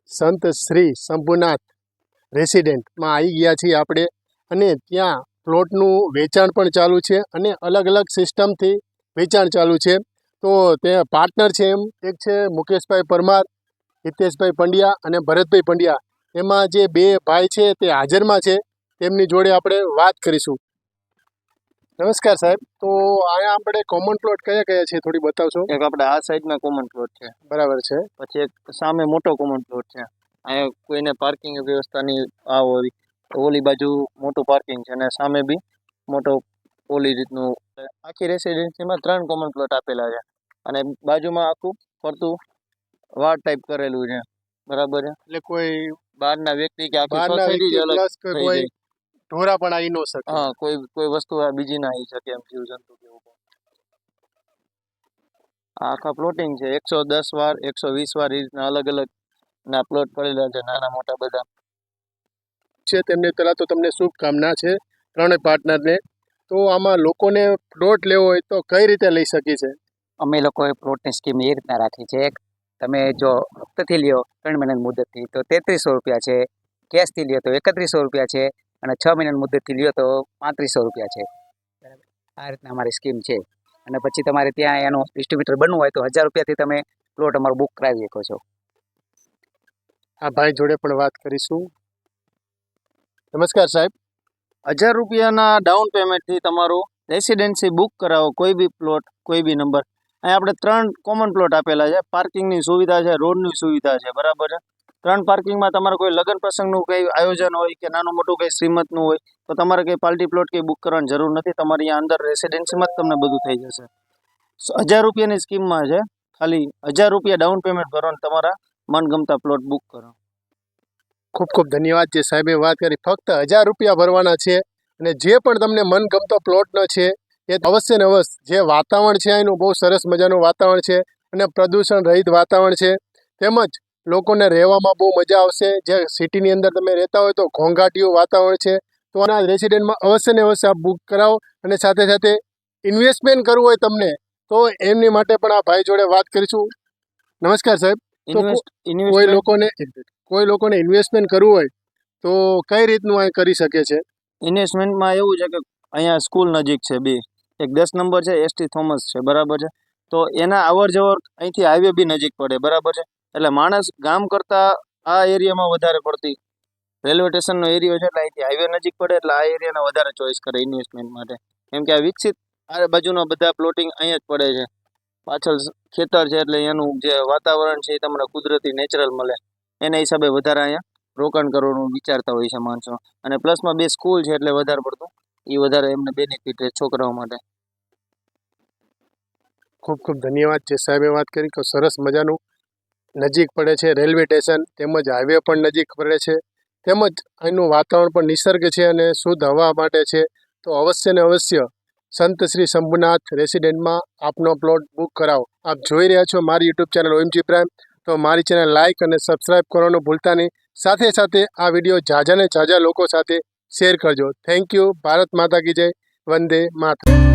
સંત શ્રી શંભુનાથ રેસિડેન્ટમાં આવી ગયા છીએ આપણે, અને ત્યાં પ્લોટનું વેચાણ પણ ચાલુ છે અને અલગ અલગ સિસ્ટમથી વેચાણ ચાલુ છે. તો ત્યાં પાર્ટનર છે એમ એક છે મુકેશભાઈ પરમાર, હિતેશભાઈ પંડ્યા અને ભરતભાઈ પંડ્યા. એમાં જે બે ભાઈ છે તે હાજરમાં છે, તેમની જોડે આપણે વાત કરીશું. નમસ્કાર સાહેબ. તો અહીંયા આપણે કોમન પ્લોટ કયા કયા છે થોડી બતાવશો? એક આપણે આ સાઈડમાં કોમન પ્લોટ છે, બરાબર છે. પછી એક સામે મોટો કોમન પ્લોટ છે. અહીંયા કોઈને પાર્કિંગ વ્યવસ્થાની આ હોય તો ઓલી બાજુ મોટું પાર્કિંગ છે, અને સામે બી મોટો ઓલી રીતનું. આખી રેસિડેન્સીમાં 3 કોમન પ્લોટ આપેલા છે, અને બાજુમાં આખું ફરતું વાડ ટાઈપ કરેલું છે. બરાબર છે, એટલે કોઈ બહારના વ્યક્તિ કે આખી બહારના સોસાયટી જ વ્યક્તિ અલગ પ્લસ થઈ કોઈ જાય. ઢોરા પણ આવી ન શકે. હા, કોઈ વસ્તુ આ બીજી ના આવી શકે એમ, જીવજંતુ કે એવું કંઈ. આ આખા પ્લોટિંગ છે, 110 વાર 120 વાર એ રીતના અલગ અલગ ના પ્લોટ પડેલા છે, નાના મોટા બધા છે. તેમને પહેલાં તો તમને શુભકામના છે ત્રણેય પાર્ટનરને. તો આમાં લોકોને પ્લોટ લેવો હોય તો કઈ રીતે લઈ શકી છે? અમે લોકોએ પ્લોટની સ્કીમ એ રીતના રાખી છે, તમે જો હપ્તાથી લ્યો 3 મહિનાની મુદતથી તો 3300 રૂપિયા છે, કેશથી લ્યો તો 3100 રૂપિયા છે, અને 6 મહિનાની મુદતથી લ્યો તો 3500 રૂપિયા છે. બરાબર, આ રીતના અમારી સ્કીમ છે. અને પછી તમારે ત્યાં એનું ડિસ્ટ્રીબ્યુટર બનવું હોય તો 1000 રૂપિયાથી તમે પ્લોટ અમારો બુક કરાવી શકો છો. આ ભાઈ જોડે પણ વાત કરીશું. નમસ્કાર સાહેબ. 1000 રૂપિયાના ડાઉન પેમેન્ટથી તમારું રેસિડેન્સી બુક કરાવો, કોઈ બી પ્લોટ કોઈ બી નંબર. અહીંયા આપણે 3 કોમન પ્લોટ આપેલા છે, પાર્કિંગની સુવિધા છે, રોડની સુવિધા છે. બરાબર છે. 3 પાર્કિંગમાં તમારે કોઈ લગ્ન પ્રસંગનું કંઈ આયોજન હોય કે નાનું મોટું કંઈ શ્રીમતનું હોય તો તમારે કંઈ પાર્ટી પ્લોટ કંઈ બુક કરવાની જરૂર નથી. તમારે અહીંયા અંદર રેસિડેન્સીમાં જ તમને બધું થઈ જશે. 1000 રૂપિયાની સ્કીમમાં છે, ખાલી 1000 રૂપિયા ડાઉન પેમેન્ટ કરો અને તમારા મનગમતા પ્લોટ બુક કરો. ખૂબ ખૂબ ધન્યવાદ જે સાહેબે વાત કરી. ફક્ત 1000 રૂપિયા ભરવાના છે, અને જે પણ તમને મનગમતો પ્લોટનો છે એ અવશ્ય ને અવશ્ય. જે વાતાવરણ છે એનું બહુ સરસ મજાનું વાતાવરણ છે, અને પ્રદૂષણ રહિત વાતાવરણ છે, તેમજ લોકોને રહેવામાં બહુ મજા આવશે. જે સિટીની અંદર તમે રહેતા હોય તો ઘોંઘાટિયું વાતાવરણ છે, તો આના રેસિડેન્ટમાં અવશ્ય ને અવશ્ય આપ બુક કરાવો. અને સાથે સાથે ઇન્વેસ્ટમેન્ટ કરવું હોય તમને તો એમની માટે પણ આ ભાઈ જોડે વાત કરીશું. નમસ્કાર સાહેબ. તો કોઈ લોકોને ઇન્વેસ્ટમેન્ટ કરવું હોય તો કઈ રીતનું આ કરી શકે છે? ઇન્વેસ્ટમેન્ટમાં એવું છે કે અહીંયા સ્કૂલ નજીક છે બે, એક 10 નંબર છે, એસટી થોમસ છે. બરાબર છે. તો એના અવર જવર અહીંથી હાઈવે બી નજીક પડે. બરાબર છે. એટલે માણસ ગામ કરતાં આ એરિયામાં વધારે પડતી રેલવે સ્ટેશનનો એરિયો છે, એટલે અહીંથી હાઈવે નજીક પડે, એટલે આ એરિયાને વધારે ચોઈસ કરે ઇન્વેસ્ટમેન્ટ માટે. કેમ કે આ વિકસિત આ બાજુના બધા પ્લોટિંગ અહીંયા જ પડે છે. પાછળ ખેતર છે, એટલે એનું જે વાતાવરણ છે એ તમને કુદરતી નેચરલ મળે. એના હિસાબે વધારે અહીંયા રોકાણ કરવાનું વિચારતા હોય છે માણસો. અને પ્લસમાં 2 સ્કૂલ છે, એટલે વધારે પડતું એ વધારે એમને બેનિફિટ રહે છોકરાઓ માટે. ખૂબ ખૂબ ધન્યવાદ જે સાહેબે વાત કરી કે સરસ મજાનું નજીક પડે છે રેલવે સ્ટેશન, તેમજ હાઈવે પણ નજીક પડે છે, તેમજ અહીંનું વાતાવરણ પણ નિસર્ગ છે અને શુદ્ધ હવા માટે છે. તો અવશ્ય ને અવશ્ય સંત શ્રી શંભુનાથ રેસિડેન્ટમાં આપનો પ્લોટ બુક કરાવો. આપ જોઈ રહ્યા છો મારી યુટ્યુબ ચેનલ OMG પ્રાઇમ. તો મારી ચેનલ લાઇક અને સબસ્ક્રાઈબ કરવાનું ભૂલતા નહીં. સાથે સાથે આ વિડીયો ઝાઝા ને ઝાઝા લોકો સાથે શેર કરજો. Thank you. ભારત માતા કી જય. વંદે માતરમ.